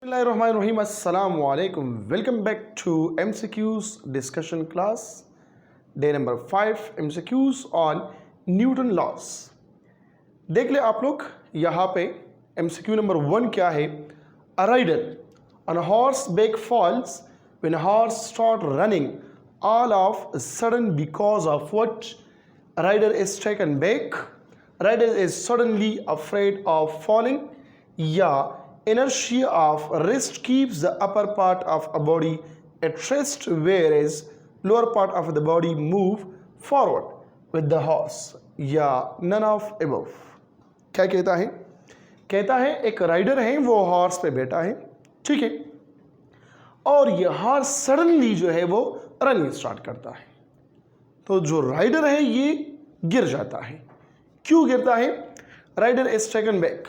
Bismillahirrahmanirrahim. Assalamu alaikum. Welcome back to MCQs discussion class. Day number 5 MCQs on Newton laws. देख ले आप लोग यहाँ पे MCQ नंबर 1 क्या है. A rider on a horseback falls when a horse start running all of a sudden because of what? A rider is taken back. Rider is suddenly afraid of falling. या inertia of wrist keeps the upper part of a body at rest whereas lower part of the body move forward with the horse. या none of above. क्या कहता है? कहता है एक rider है, वो हॉर्स पे बैठा है, ठीक है, और ये हॉर्स सडनली जो है वो रनिंग स्टार्ट करता है. तो जो राइडर है ये गिर जाता है. क्यों गिरता है? Rider is taken back.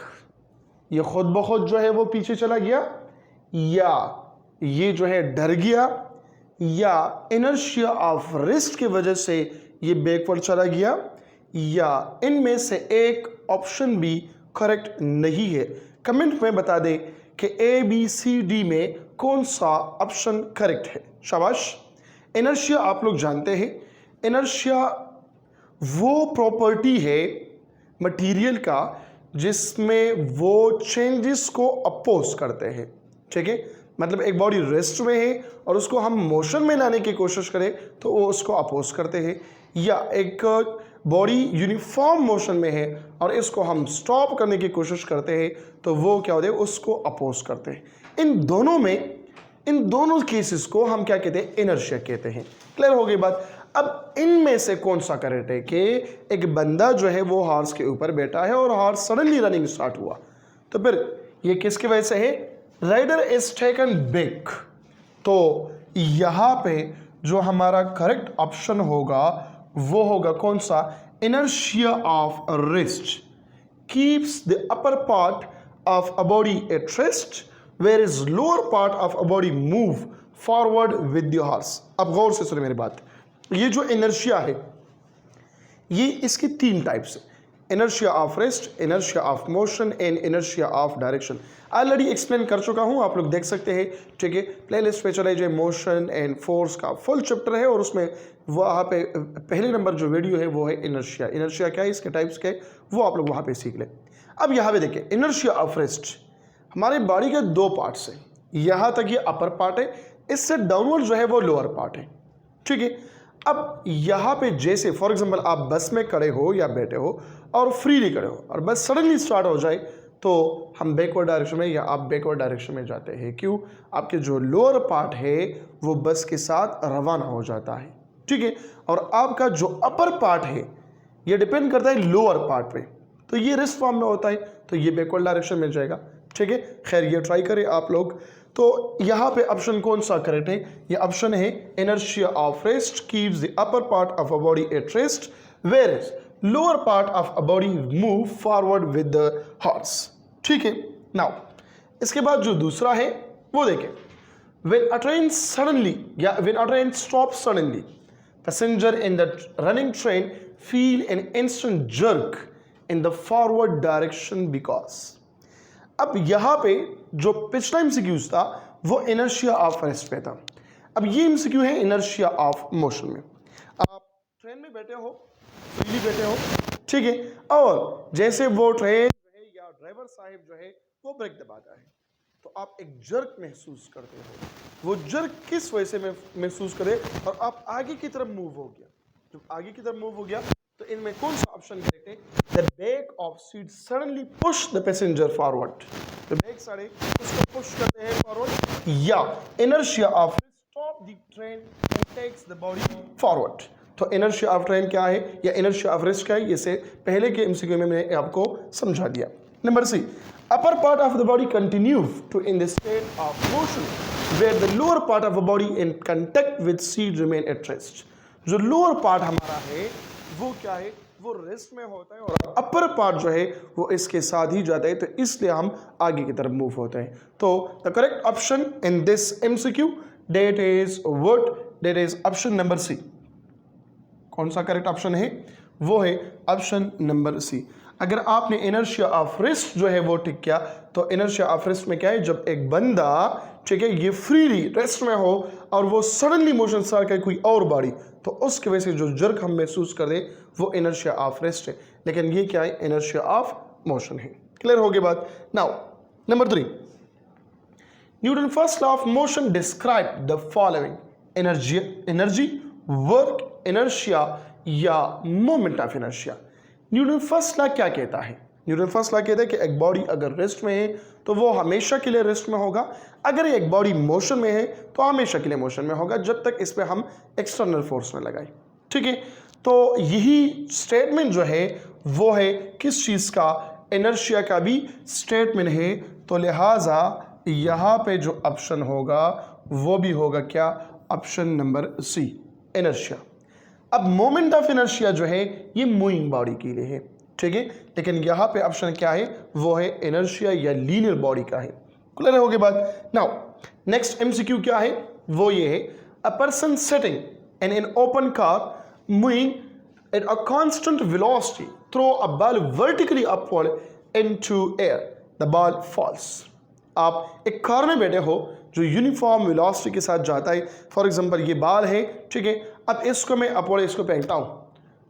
ये खुद ब खुद जो है वो पीछे चला गया, या ये जो है डर गया, या इनर्शिया ऑफ रिस्ट की वजह से ये बैकवर्ड चला गया, या इनमें से एक ऑप्शन भी करेक्ट नहीं है. कमेंट में बता दे कि ए बी सी डी में कौन सा ऑप्शन करेक्ट है. शाबाश. इनर्शिया आप लोग जानते हैं, इनर्शिया वो प्रॉपर्टी है मटेरियल का जिसमें वो चेंजेस को अपोज करते हैं. ठीक है, मतलब एक बॉडी रेस्ट में है और उसको हम मोशन में लाने की कोशिश करें तो वो उसको अपोज करते हैं, या एक बॉडी यूनिफॉर्म मोशन में है और इसको हम स्टॉप करने की कोशिश करते हैं तो वो क्या होते हैं, उसको अपोज करते हैं. इन दोनों केसेस को हम क्या कहते हैं, इनर्शिया कहते हैं. क्लियर हो गई बात. अब इनमें से कौन सा करेक्ट है कि एक बंदा जो है वो हॉर्स के ऊपर बैठा है और हॉर्स सडनली रनिंग स्टार्ट हुआ, तो फिर ये किसकी वजह से है? Rider is taken back. तो यहाँ पे जो हमारा करेक्ट ऑप्शन होगा वो होगा कौन सा? Inertia of rest keeps the upper part of a body at rest where is lower part of a body move forward with the horse. अब गौर से सुने मेरी बात. ये जो इनर्शिया है ये इसके 3 टाइप्स है. Inertia of rest, inertia of motion and inertia of direction. Already explain कर चुका हूं, आप लोग देख सकते हैं. ठीक है, प्लेलिस्ट पे चले जाए, मोशन एंड फोर्स का फुल चैप्टर है और उसमें वहाँ पे पहले नंबर जो वीडियो है वो है इनर्शिया. इनर्शिया क्या है, इसके टाइप्स क्या है, वो आप लोग वहाँ पे सीख लें. अब यहाँ पे देखिए, इनर्शिया ऑफ रेस्ट हमारे बॉडी के 2 पार्ट्स हैं. यहाँ तक ये अपर पार्ट है, इससे डाउनवर्ड जो है वो लोअर पार्ट है. ठीक है, अब यहाँ पे जैसे फॉर एग्जांपल आप बस में खड़े हो या बैठे हो और फ्रीली खड़े हो और बस सडनली स्टार्ट हो जाए तो हम बैकवर्ड डायरेक्शन में या आप बैकवर्ड डायरेक्शन में जाते हैं. क्यों? आपके जो लोअर पार्ट है वो बस के साथ रवाना हो जाता है. ठीक है, और आपका जो अपर पार्ट है ये डिपेंड करता है लोअर पार्ट पे, तो ये रिस्ट फॉर्म में होता है तो ये बैकवर्ड डायरेक्शन में जाएगा. ठीक है, खैर ये ट्राई करें आप लोग. तो यहाँ पे ऑप्शन कौन सा करेक्ट है? ये ऑप्शन है inertia of rest keeps the upper part of a body at rest whereas lower part of a body move forward with the horse. ठीक है, नाउ इसके बाद जो दूसरा है वो देखें. व्हेन अ ट्रेन सडनली या when a train stop suddenly passenger in the running train feel an instant jerk in the forward direction because. अब यहाँ पे जो पिछला एमसीक्यूज था वो इनर्शिया ऑफ रेस्ट पे था. अब ये एमसीक्यू है इनर्शिया ऑफ मोशन में. आप ट्रेन में बैठे हो, फ्रीली बैठे हो, ठीक है, और जैसे वो ट्रेन जो है या ड्राइवर साहब जो है वो ब्रेक दबाता है तो आप एक जर्क महसूस करते हो. वो जर्क किस वजह से महसूस करे? और आप आगे की तरफ मूव हो गया. जब आगे की तरफ मूव हो गया तो इनमें कौन सा ऑप्शन करेक्ट है? The back of seat suddenly push the passenger forward. तो बैक साइड उसको पुश करते हैं फॉरवर्ड, या inertia of stop the train and takes the body forward. तो इनर्शिया ऑफ ट्रेन क्या है या इनर्शिया ऑफ रेस्ट क्या है, इसे पहले के एमसीक्यू में मैंने आपको समझा दिया. Number C, upper part of the body continue to in the state of motion where the lower part of the body in contact with seat remain at rest. जो लोअर पार्ट हमारा है वो क्या है, वो रेस्ट में होता है और अपर पार्ट जो है वो इसके साथ ही जाता है, तो इसलिए हम आगे की तरफ मूव होते हैं. तो the correct option in this MCQ that is what? That is option number C. कौन सा करेक्ट ऑप्शन है? वो है ऑप्शन नंबर सी. अगर आपने इनर्शिया ऑफ रेस्ट जो है वो टिक किया तो इनर्शिया ऑफ रेस्ट में क्या है, जब एक बंदा ठीक है ये फ्रीली रेस्ट में हो और वो सडनली मोशन स्टार्ट करे कोई और बॉडी, तो उसकी वजह से जो जर्क हम महसूस कर दे वो इनर्शिया ऑफ रेस्ट है। लेकिन ये क्या है, इनर्शिया ऑफ मोशन है। क्लियर हो गई बात। Now number 3, Newton first law of motion describe the following, energy, work, inertia या moment of inertia. Newton first law क्या कहता है? न्यूटन फर्स्ट लॉ कहता है कि एक बॉडी अगर रेस्ट में है तो वो हमेशा के लिए रेस्ट में होगा, अगर एक बॉडी मोशन में है तो हमेशा के लिए मोशन में होगा जब तक इस पे हम एक्सटर्नल फोर्स में लगाए। ठीक है, तो यही स्टेटमेंट जो है वो है किस चीज़ का, इनर्शिया का भी स्टेटमेंट है। तो लिहाजा यहाँ पे जो ऑप्शन होगा वो भी होगा क्या, ऑप्शन नंबर सी, इनर्शिया। अब मोमेंट ऑफ इनर्शिया जो है ये मूविंग बॉडी के लिए है, ठीक है, लेकिन यहाँ पे ऑप्शन क्या है, वो है इनर्शिया या लीनियर बॉडी का है। क्लियर हो गई बात। नाउ नेक्स्ट एमसीक्यू क्या है, वो ये है, a person sitting in an open car moving at a constant velocity throw a ball vertically upward into air, the ball falls. आप एक कार में बैठे हो जो यूनिफॉर्म वेलोसिटी के साथ जाता है, फॉर एग्जांपल ये बॉल है, ठीक है, अब इसको मैं अपवर्ड इसको फेंकता हूँ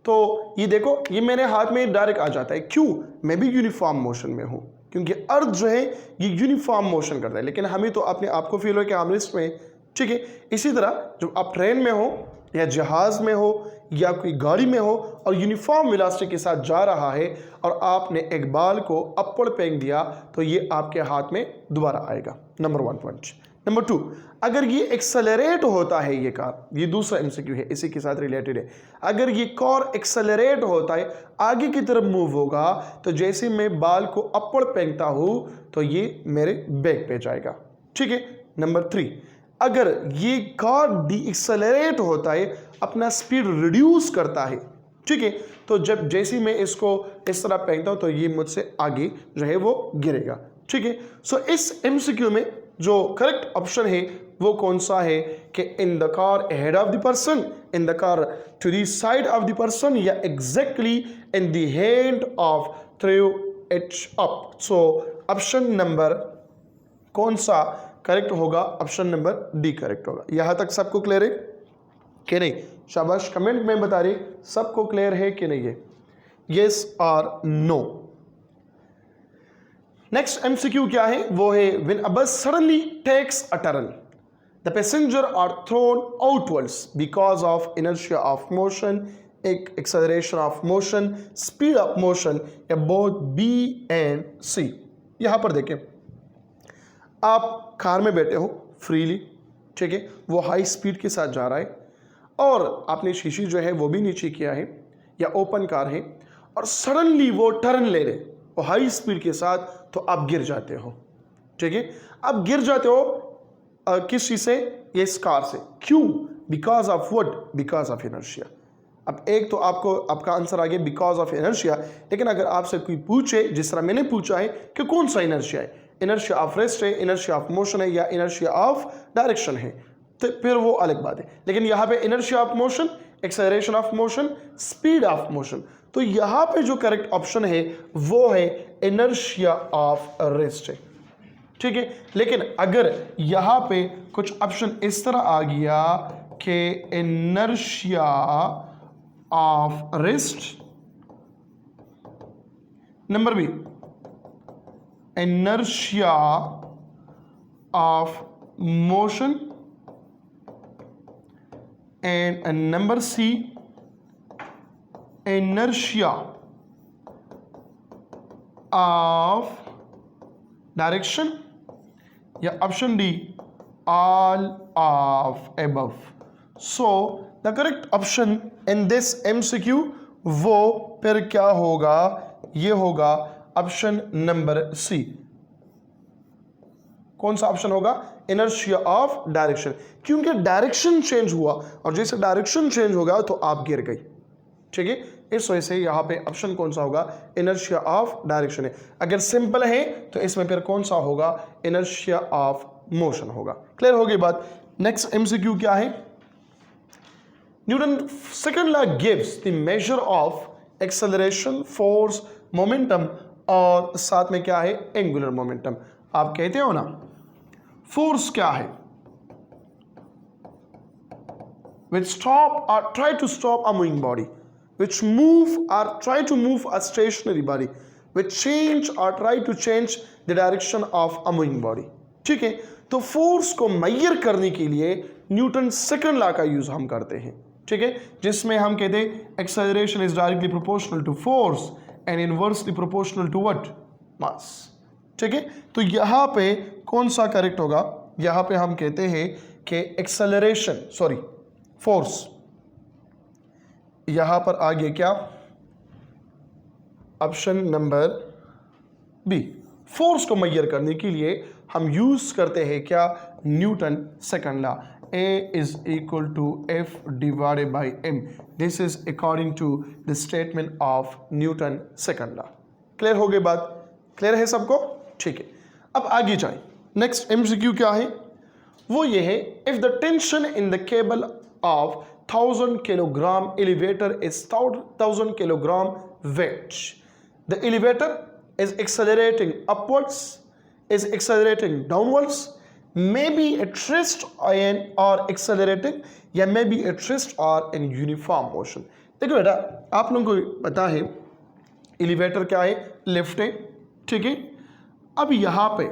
तो ये देखो ये मेरे हाथ में डायरेक्ट आ जाता है। क्यों? मैं भी यूनिफॉर्म मोशन में हूँ, क्योंकि अर्थ जो है ये यूनिफॉर्म मोशन करता है, लेकिन हमें तो अपने आप को फील हो कि हम रेस्ट में, ठीक है। इसी तरह जब आप ट्रेन में हो या जहाज में हो या कोई गाड़ी में हो और यूनिफॉर्म वेलोसिटी के साथ जा रहा है और आपने एक बॉल को अपवर्ड फेंक दिया तो ये आपके हाथ में दोबारा आएगा। Number 1 point. नंबर 2, अगर ये एक्सेलरेट होता है ये कार, ये दूसरा एमसीक्यू है, इसी के साथ रिलेटेड है, अगर ये कार एक्सेलरेट होता है आगे की तरफ मूव होगा तो जैसे मैं बॉल को अपवर्ड फेंकता हूं तो ये मेरे बैक पे जाएगा, ठीक है। नंबर 3, अगर ये कार डी एक्सेलरेट होता है, अपना स्पीड रिड्यूस करता है, ठीक है, तो जब जैसे मैं इसको इस तरह फेंकता हूं तो ये मुझसे आगे जो है वो गिरेगा, ठीक है। सो इस एमसीक्यू में जो करेक्ट ऑप्शन है वो कौन सा है कि in the car head of the person, in the car to the side of the person, या exactly in the hand of through it up. So option number कौन सा करेक्ट होगा? ऑप्शन नंबर डी करेक्ट होगा। यहां तक सबको clear है कि नहीं? शाबाश, कमेंट में बता रही सबको क्लियर है कि नहीं है, यस और नो। नेक्स्ट एमसीक्यू क्या है, वो है when a bus suddenly takes a turn the passenger are thrown outwards because of inertia of motion, acceleration of motion, speed of motion, या बोथ बी एंड सी। यहां पर देखें, आप कार में बैठे हो फ्रीली, ठीक है, वो हाई स्पीड के साथ जा रहा है और आपने शीशी जो है वो भी नीचे किया है या ओपन कार है और सडनली वो टर्न ले रहे वो हाई स्पीड के साथ, तो आप गिर जाते हो, ठीक है। आप गिर जाते हो किस चीज से? ये इस कार से। क्यों? Because of what? Because of inertia. अब एक तो आपको आपका आंसर आ गया बिकॉज ऑफ इनर्शिया, लेकिन अगर आपसे कोई पूछे जिस तरह मैंने पूछा है कि कौन सा इनर्शिया है, इनर्शिया ऑफ रेस्ट है, इनर्शिया ऑफ मोशन है, या इनर्शिया ऑफ डायरेक्शन है, तो फिर वो अलग बात है। लेकिन यहाँ पे inertia of motion, acceleration of motion, speed of motion, तो यहाँ पे जो करेक्ट ऑप्शन है वो है इनर्शिया ऑफ रेस्ट है, ठीक है। लेकिन अगर यहाँ पे कुछ ऑप्शन इस तरह आ गया कि inertia of rest, number B inertia of motion, and number C inertia of direction, या option D all of above. So the correct option in this MCQ वो फिर क्या होगा? ये होगा ऑप्शन नंबर सी। कौन सा ऑप्शन होगा? इनर्शिया ऑफ डायरेक्शन, क्योंकि डायरेक्शन चेंज हुआ और जैसे डायरेक्शन चेंज होगा तो आप गिर गई, ठीक है। इस वजह से यहां पे ऑप्शन कौन सा होगा? इनर्शिया ऑफ डायरेक्शन है। अगर सिंपल है तो इसमें फिर कौन सा होगा? इनर्शिया ऑफ मोशन होगा। क्लियर हो गई बात। नेक्स्ट एमसीक्यू क्या है? Newton second law gives the measure of acceleration, force, momentum और साथ में क्या है, एंगुलर मोमेंटम। आप कहते हो ना फोर्स क्या है, which stop or try to stop a moving body, which move or try to move a stationary body, which change or try to change the direction of a moving body। ठीक है, तो force को major करने के लिए Newton second law का use हम करते हैं। ठीक है, जिसमें हम कहते हैं acceleration is directly proportional to force and inversely proportional to what, mass. ठीक है, तो यहां पे कौन सा करेक्ट होगा, यहां पे हम कहते हैं कि एक्सेलरेशन सॉरी फोर्स, यहां पर आ गया क्या, ऑप्शन नंबर बी। फोर्स को मेजर करने के लिए हम यूज करते हैं क्या, Newton second law, A is equal to F divided by M। This is according to the statement of Newton second law। Clear हो गई बात, क्लियर है सबको? ठीक है, अब आगे जाए। नेक्स्ट MCQ क्या है, वो ये है, if the tension in the cable of 1000 kilogram elevator is 1000 kilogram weight, the elevator is accelerating upwards, is accelerating downwards, may be at rest or accelerating, या may be at rest or in uniform motion। देखो बेटा, आप लोगों को पता है elevator क्या है, लिफ्ट है। ठीक है, अब यहां पे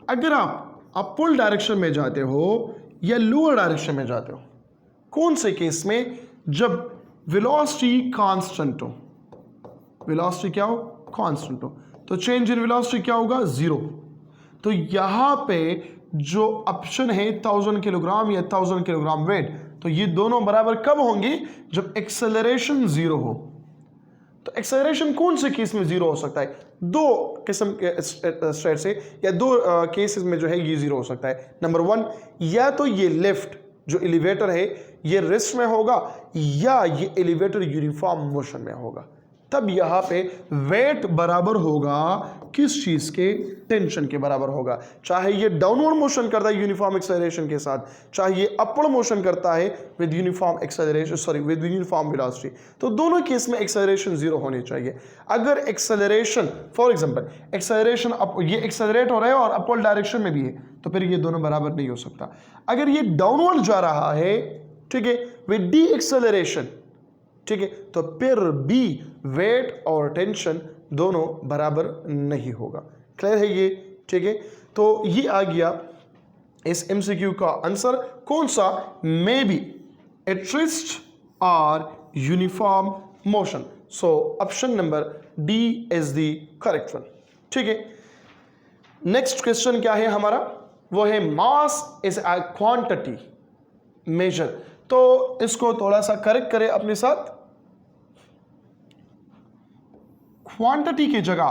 अगर आप अपवर्ड डायरेक्शन में जाते हो या लोअर डायरेक्शन में जाते हो, कौन से केस में, जब वेलोसिटी कांस्टेंट हो, वेलोसिटी क्या हो, कांस्टेंट हो, तो चेंज इन वेलोसिटी क्या होगा, जीरो। तो यहां पे जो ऑप्शन है 1000 किलोग्राम या 1000 किलोग्राम वेट, तो ये दोनों बराबर कब होंगे, जब एक्सेलरेशन जीरो हो। तो एक्सेलरेशन कौन से केस में जीरो हो सकता है, दो किस्म के स्टेट से या दो केसेस में जो है ये जीरो हो सकता है। नंबर वन, या तो ये लिफ्ट जो एलिवेटर है ये रेस्ट में होगा, या ये एलिवेटर यूनिफॉर्म मोशन में होगा। तब यहां पे वेट बराबर होगा किस चीज के, टेंशन के बराबर होगा। चाहे ये डाउनवर्ड मोशन करता है यूनिफॉर्म एक्सेलरेशन के साथ, चाहे ये अपवर्ड मोशन करता है with uniform acceleration sorry with uniform velocity, तो दोनों केस में एक्सेलरेशन जीरो होनी चाहिए। अगर एक्सेलरेशन फॉर एग्जांपल एक्सेलरेशन ये एक्सेलरेट हो रहा है और अपवर्ड डायरेक्शन में भी है, तो फिर ये दोनों बराबर नहीं हो सकता। अगर ये डाउनवर्ड जा रहा है, ठीक है, विद डी एक्सेलरेशन, ठीक है, तो फिर भी वेट और टेंशन दोनों बराबर नहीं होगा। क्लियर है ये? ठीक है, तो ये आ गया इस MCQ का आंसर, कौन सा, मे बी एट रेस्ट और uniform motion. So option number D is the correct one. ठीक है, नेक्स्ट क्वेश्चन क्या है हमारा, वो है mass is a quantity measure. तो इसको थोड़ा सा करेक्ट करें अपने साथ, क्वांटिटी की जगह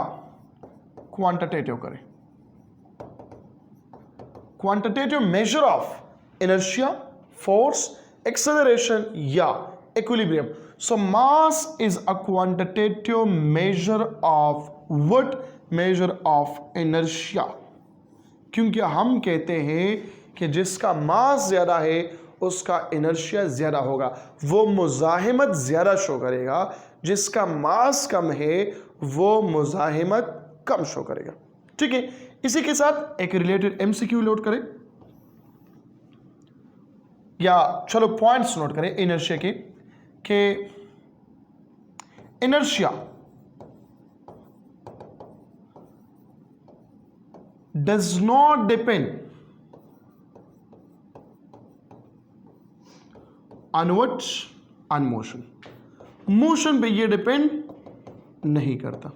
क्वांटिटेटिव करें, quantitative measure of inertia, force, acceleration या equilibrium. So mass is a quantitative measure of what, measure of inertia. क्योंकि हम कहते हैं कि जिसका मास ज्यादा है उसका इनर्शिया ज्यादा होगा, वो मुजाहिमत ज्यादा शो करेगा, जिसका मास कम है वो मुजाहिमत कम शो करेगा। ठीक है, इसी के साथ एक रिलेटेड MCQ लोड करें, या चलो पॉइंट्स नोट करें इनर्शिया के, कि inertia does not depend on what, on motion. Motion पे ये डिपेंड नहीं करता।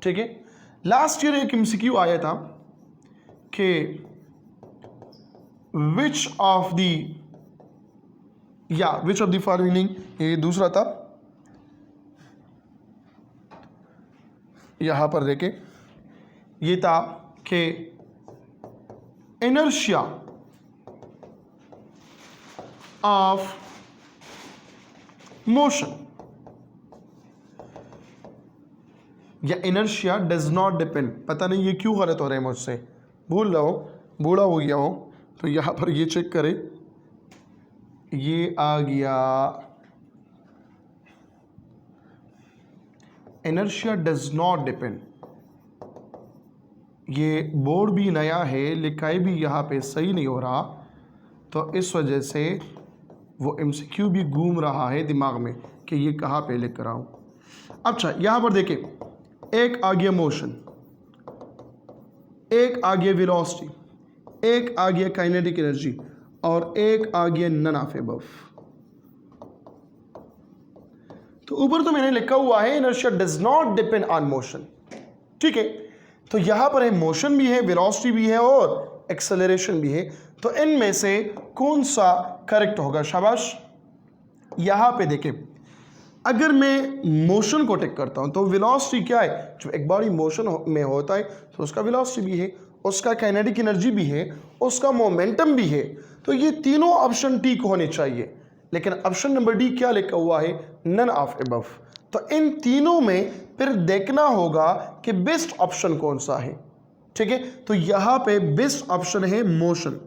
ठीक है, लास्ट ईयर एक MCQ आया था कि विच ऑफ द फॉलोइंग, ये दूसरा था, यहां पर देखे ये था कि इनर्शिया ऑफ मोशन या इनर्शिया डज नॉट डिपेंड। पता नहीं ये क्यों गलत हो रहा है मुझसे, भूल रहा हूँ, बूढ़ा हो गया हूँ, तो यहाँ पर ये चेक करें, ये आ गया इनर्शिया डज नॉट डिपेंड, ये बोर्ड भी नया है, लिखाई भी यहाँ पे सही नहीं हो रहा, तो इस वजह से वो MCQ भी घूम रहा है दिमाग में कि ये कहाँ पे लिख रहा हूँ। अच्छा, यहाँ पर देखिए, एक आ गया मोशन, एक आ गया वेलोसिटी, एक आ गया काइनेटिक एनर्जी और एक आ गया नन ऑफ अबव। तो ऊपर तो मैंने लिखा हुआ है inertia does not depend on motion, ठीक है। तो यहां पर है मोशन भी है, वेलोसिटी भी है और एक्सेलरेशन भी है। तो इनमें से कौन सा करेक्ट होगा? शाबाश। यहां पे देखें, अगर मैं मोशन को टिक करता हूं तो वेलोसिटी क्या है? जब एक बॉडी मोशन में होता है तो उसका वेलोसिटी भी है, उसका काइनेटिक एनर्जी भी है, उसका मोमेंटम भी है। तो ये तीनों ऑप्शन ठीक होने चाहिए, लेकिन ऑप्शन नंबर डी क्या लिखा हुआ है? None of above. तो इन तीनों में फिर देखना होगा कि बेस्ट ऑप्शन कौन सा है, ठीक है। तो यहां पे बेस्ट ऑप्शन है मोशन,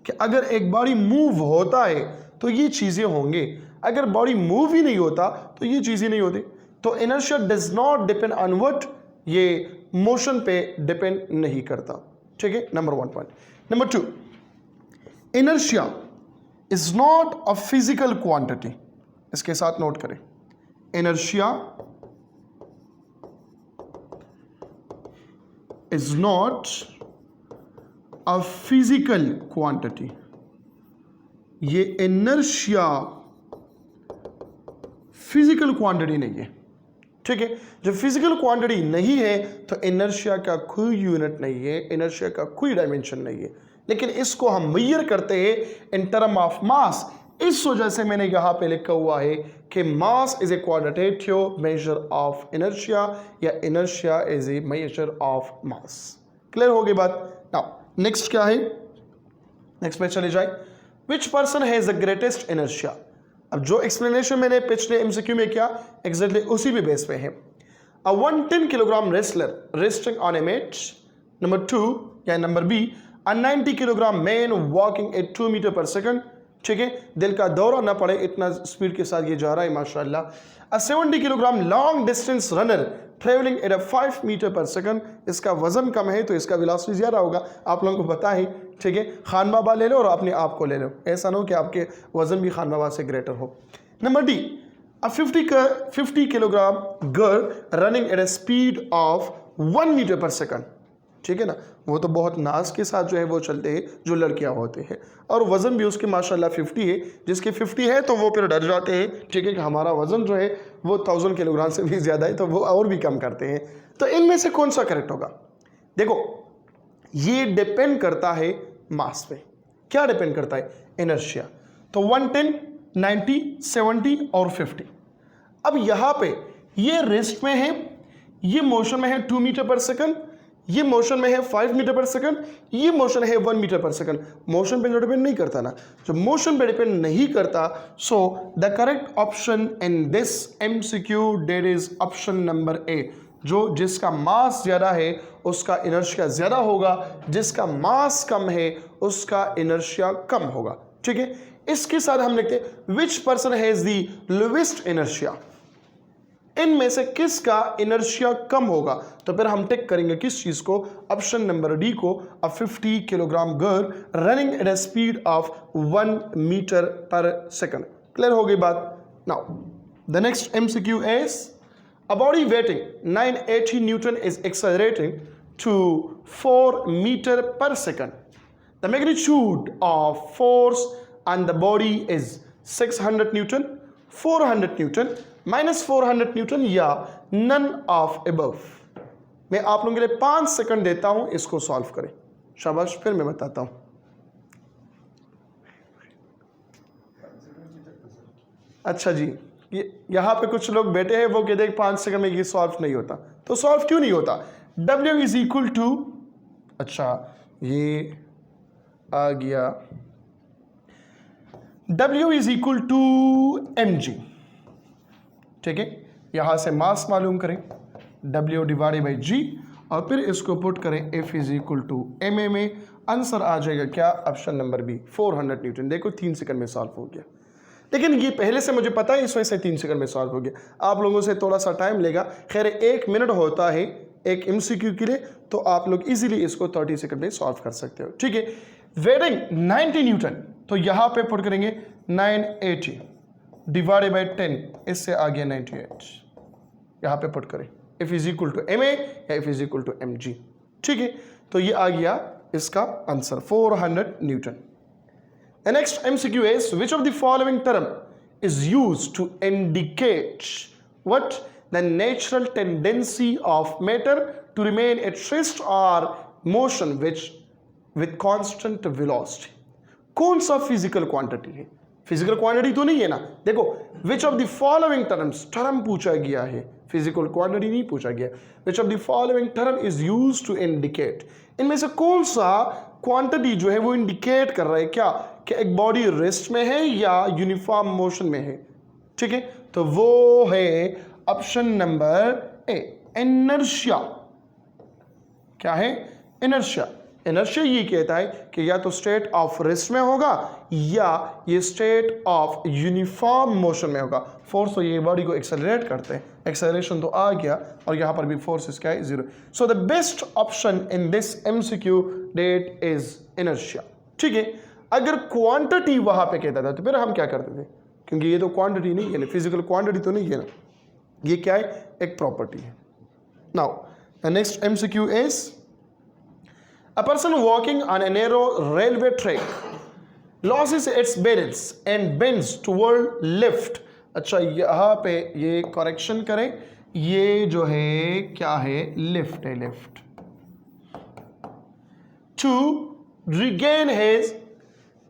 कि अगर एक बॉडी मूव होता है तो ये चीजें होंगे, अगर बॉडी मूव ही नहीं होता तो ये चीजें नहीं होती। तो inertia does not depend on what, ये मोशन पे डिपेंड नहीं करता, ठीक है। Number 1 point. Number 2, inertia is not a physical quantity. इसके साथ नोट करें, inertia is not a physical quantity. ये इनर्शिया फिजिकल क्वांटिटी नहीं है, ठीक है। जब फिजिकल क्वांटिटी नहीं है तो इनर्शिया का कोई यूनिट नहीं है, इनर्शिया का कोई डायमेंशन नहीं है, लेकिन इसको हम मेजर करते हैं इन टर्म ऑफ मास। इस वजह से मैंने यहां पे लिखा हुआ है कि mass is a quantitative measure of inertia, या inertia is a measure of mass. Clear हो गई बात? नाउ नेक्स्ट क्या है? नेक्स्ट पे चले जाए, which person has the greatest inertia. अब जो एक्सप्लेनेशन मैंने पिछले MCQ में किया एग्जैक्टली उसी भी बेस पे है। A 110 kilogram wrestler resting on a mat. Number 2 या number B, a 90 kilogram man walking at 2 meter per second, ठीक है, दिल का दौरा ना पड़े इतना स्पीड के साथ ये जा रहा है माशाल्लाह। A 70 kilogram long distance runner travelling at 5 meter per second. इसका वजन कम है तो इसका वेलोसिटी ज़्यादा होगा, आप लोगों को पता है, ठीक है। खान बाबा ले लो और अपने आप को ले लो, ऐसा ना हो कि आपके वजन भी खान बाबा से ग्रेटर हो। Number D, a 50 kilogram girl running at a speed of 1 meter per second, ठीक है ना। वो तो बहुत नाज के साथ जो है वो चलते हैं जो लड़कियां होते हैं, और वजन भी उसके माशाल्लाह 50 है। जिसके 50 है तो वो फिर डर जाते हैं, ठीक है, कि हमारा वजन जो है वो 1000 किलोग्राम से भी ज़्यादा है, तो वो और भी कम करते हैं। तो इनमें से कौन सा करेक्ट होगा? देखो, ये डिपेंड करता है मास पे। क्या डिपेंड करता है? इनर्शिया। तो 110, 90, 70 और 50। अब यहाँ पे ये रेस्ट में है, ये मोशन में है 2 मीटर पर सेकंड, ये मोशन में है 5 मीटर पर सेकंड, ये मोशन है 1 मीटर पर सेकंड। मोशन पे डिपेंड नहीं करता ना, जब मोशन पे डिपेंड नहीं करता, so the correct option in this MCQ that is option number A. जो जिसका मास ज़्यादा है उसका इनर्शिया ज़्यादा होगा, जिसका मास कम है उसका इनर्शिया कम होगा, ठीक है। इसके साथ हम लिखते हैं which person has the lowest inertia. इनमें से किसका इनर्शिया कम होगा? तो फिर हम टिक करेंगे किस चीज को? ऑप्शन नंबर डी को, a 50 kilogram girl running at a speed of 1 meter per second. Clear हो गई बात? नाउ द नेक्स्ट MCQ इज a body weighing 980 Newton is accelerating to 4 meter per second. The magnitude of force on the body is 600 Newton, 400 Newton, minus 400 Newton या none of above. मैं आप लोगों के लिए 5 सेकंड देता हूं, इसको सॉल्व करें। शाबाश, फिर मैं बताता हूं। अच्छा जी, यहाँ पे कुछ लोग बैठे हैं, वो कहते हैं 5 सेकंड में ये सॉल्व नहीं होता। तो सॉल्व क्यों नहीं होता? W इज इक्वल टू, अच्छा ये आ गया, W is equal to mg, ठीक है। यहाँ से मास मालूम करें, W डिवाइडेड बाई g, और फिर इसको पुट करें F is equal to ma में। आंसर आ जाएगा क्या? Option number B, 400 newton. देखो 3 सेकंड में सॉल्व हो गया। लेकिन ये पहले से मुझे पता है, इस वजह से 3 सेकंड में सॉल्व हो गया। आप लोगों से थोड़ा सा टाइम लेगा, खैर 1 मिनट होता है एक MCQ के लिए, तो आप लोग इजीली इसको 30 सेकंड में सॉल्व कर सकते हो। ठीक है, वेटिंग 90 न्यूटन, तो यहाँ पे पुट करेंगे 980 डिवाइडेड बाई 10, इससे आ गया 98, यहाँ पे पुट करें F is equal to MA या F is equal to MG। ठीक है, तो ये आ गया इसका answer 400 newton. The next MCQ is, which of the following term is used to indicate what? The natural tendency of matter to remain at rest or motion with constant velocity. कौन सा physical quantity है? Physical quantity तो नहीं है ना। देखो, which of the following terms, term पूछा गया है, फिजिकल क्वांटिटी नहीं पूछा गया। Which of the following term is used to indicate, इनमें से कौन सा क्वांटिटी जो है वो इंडिकेट कर रहा है क्या कि एक बॉडी रेस्ट में है या यूनिफॉर्म मोशन में है। ठीक है, तो वो है ऑप्शन नंबर ए, इनर्शिया। क्या है? इनर्शिया। इनर्शिया ये कहता है कि या तो स्टेट ऑफ रेस्ट में होगा या ये स्टेट ऑफ यूनिफॉर्म मोशन में होगा। फोर्स तो ये बॉडी को एक्सेलरेट करते हैं, एक्सेलरेशन तो आ गया, और यहाँ पर भी फोर्स इसका है 0। So the best option in this MCQ that is inertia. ठीक है, अगर क्वांटिटी वहां पे कहता था तो फिर हम क्या करते थे, क्योंकि ये तो क्वांटिटी नहीं है ना, फिजिकल क्वांटिटी तो नहीं है ना, ये क्या है? एक प्रॉपर्टी है। नाउ द नेक्स्ट MCQ इज, a person walking on a narrow railway track loses its balance and bends toward left। अच्छा, यहाँ पे ये करेक्शन करें, ये जो है क्या है? लेफ्ट है, left. To regain his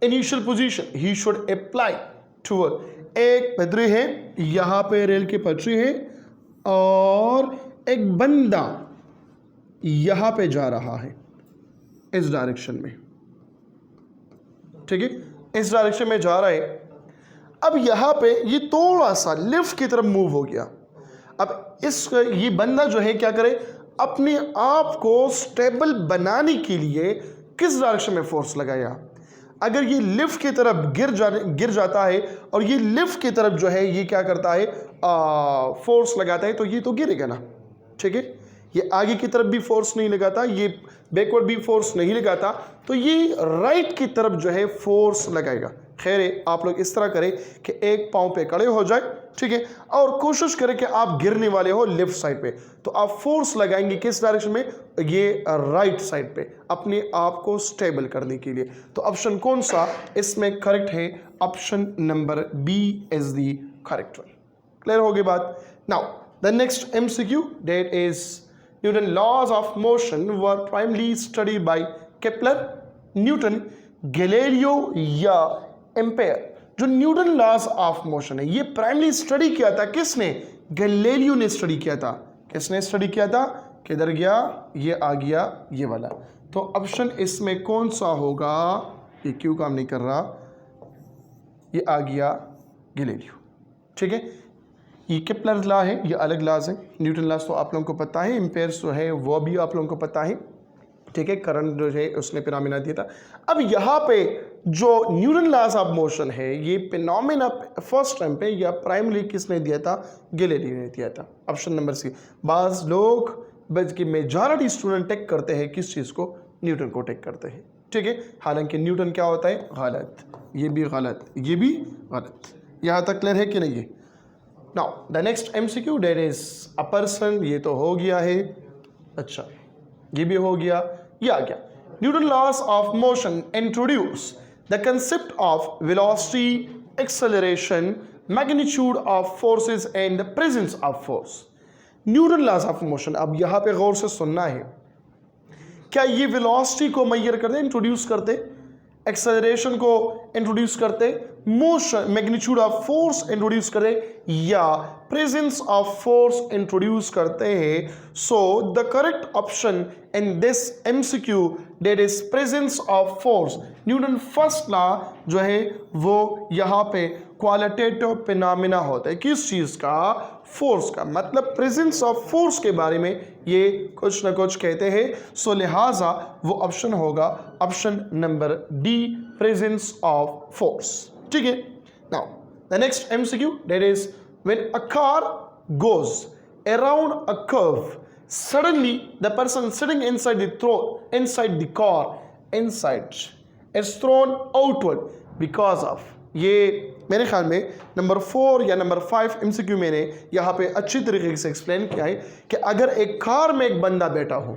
initial position he should apply toward, एक पटरी है, यहाँ पे रेल की पटरी है और एक बंदा यहाँ पे जा रहा है इस डायरेक्शन में। ठीक है, इस डायरेक्शन में जा रहा है। अब यहाँ पे ये थोड़ा सा लेफ्ट की तरफ मूव हो गया। अब ये बंदा जो है क्या करे, अपने आप को स्टेबल बनाने के लिए किस डायरेक्शन में फोर्स लगाया। अगर ये लिफ्ट की तरफ गिर जाता है और ये लिफ्ट की तरफ जो है ये क्या करता है, फोर्स लगाता है, तो ये तो गिरेगा ना। ठीक है, ये आगे की तरफ भी फोर्स नहीं लगाता, ये बैकवर्ड भी फोर्स नहीं लगाता, तो ये राइट की तरफ जो है फोर्स लगाएगा। खैर, आप लोग इस तरह करें कि एक पाँव पे खड़े हो जाए, ठीक है, और कोशिश करें कि आप गिरने वाले हो लेफ्ट साइड पे, तो आप फोर्स लगाएंगे किस डायरेक्शन में? ये राइट साइड पे, अपने आप को स्टेबल करने के लिए। तो ऑप्शन कौन सा इसमें करेक्ट है? Option number B is the correct one. Clear हो गई बात? Now the next MCQ that is, Newton laws of motion were primarily studied by Kepler, Newton, Galileo या एम्पेयर। जो न्यूटन लॉज ऑफ मोशन है ये primary study किया था किसने? गैलीलियो ने स्टडी किया था। किसने स्टडी किया था? किधर गया? ये आ गया ये वाला। तो ऑप्शन इसमें कौन सा होगा? ये क्यों काम नहीं कर रहा? ये आ गया गैलीलियो। ठीक है, ये केपलर लॉ है, ये अलग लॉज है। न्यूटन लॉज तो आप लोगों को पता है, एम्पेयर्स जो है वो भी आप लोगों को पता है। ठीक है, करंट जो है उसने फिनोमेना दिया था। अब यहाँ पे जो न्यूटन लॉज ऑफ मोशन है ये फिनोमेना फर्स्ट टाइम पे या प्राइमरी किसने दिया था? गैलीलियो ने दिया था। Option number C. बाज़ लोग बल्कि मेजॉरिटी स्टूडेंट टेक करते हैं किस चीज़ को? न्यूटन को टेक करते हैं। ठीक है, हालांकि न्यूटन क्या होता है? गलत। ये भी गलत, ये भी गलत। यहाँ तक क्लियर है कि नहीं? Now the next MCQ that is a person, ये तो हो गया है। अच्छा, ये भी हो गया, ये आ गया। Newton laws of motion introduce the concept of velocity, acceleration, magnitude of forces and the presence of force. Newton laws of motion, अब यहाँ पे गौर से सुनना है, क्या ये वेलोसिटी को मेजर करते, इंट्रोड्यूस करते, एक्सेलरेशन को इंट्रोड्यूस करते, motion magnitude of force introduce करते, या प्रेजेंस ऑफ फोर्स इंट्रोड्यूस करते हैं? So the correct option in this MCQ that is presence of force. Newton first law जो है वो यहाँ पे क्वालिटेटिव फिनोमेना होता है। किस चीज़ का? फोर्स का। मतलब प्रेजेंस ऑफ फोर्स के बारे में ये कुछ ना कुछ कहते हैं। सो लिहाजा वो ऑप्शन होगा option number D, presence of force. ठीक है, now The next MCQ, that is when a car goes around a curve, suddenly the person sitting inside the car is thrown outward because of, ये मेरे ख्याल में number 4 या number 5 MCQ मैंने यहाँ पे अच्छी तरीके से एक्सप्लेन किया है कि अगर एक कार में एक बंदा बैठा हो,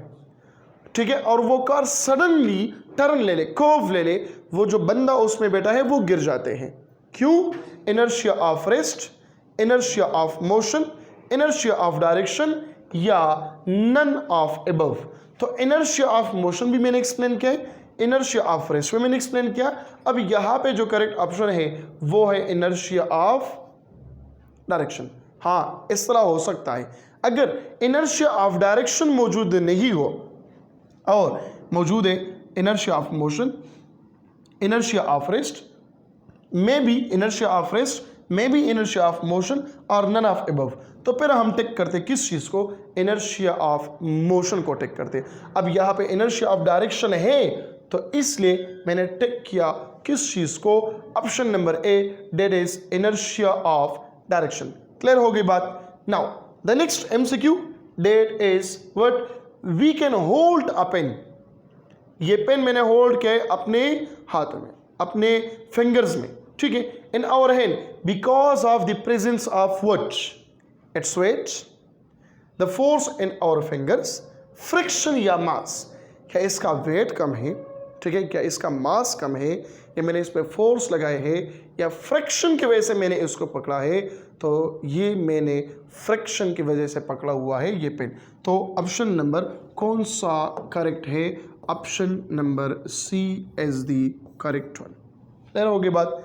ठीक है, और वो कार सडनली टर्न ले ले, कर्व ले ले, वो जो बंदा उसमें बैठा है वो गिर जाते हैं। क्यों? Inertia of rest, inertia of motion, inertia of direction या नन ऑफ अबव। तो इनर्शिया ऑफ मोशन भी मैंने एक्सप्लेन किया है, इनर्शिया ऑफ रेस्ट में मैंने एक्सप्लेन किया। अब यहाँ पे जो करेक्ट ऑप्शन है वो है इनर्शिया ऑफ डायरेक्शन। हाँ, इस तरह हो सकता है, अगर इनर्शिया ऑफ डायरेक्शन मौजूद नहीं हो और मौजूद है inertia of motion, inertia of rest, may be inertia of rest, may be inertia of motion और नन ऑफ अबव, तो फिर हम टेक करते किस चीज़ को? इनर्शिया ऑफ मोशन को टेक करते। अब यहाँ पे इनर्शिया ऑफ डायरेक्शन है तो इसलिए मैंने टेक किया किस चीज़ को? Option number A, that is inertia of direction. Clear हो गई बात? Now the next MCQ, that is what we can hold a pen. ये पेन मैंने होल्ड किया है अपने हाथों में, अपने फिंगर्स में, ठीक है, in our hand, because of the presence of what? It's weight, the force in our fingers, friction या मास। क्या इसका वेट कम है, ठीक है, क्या इसका मास कम है, या मैंने इस पर फोर्स लगाए है, या फ्रिक्शन की वजह से मैंने इसको पकड़ा है? तो ये मैंने फ्रिक्शन की वजह से पकड़ा हुआ है ये पेन। तो ऑप्शन नंबर कौन सा करेक्ट है? Option number C is the correct one. Clear हो गई बात?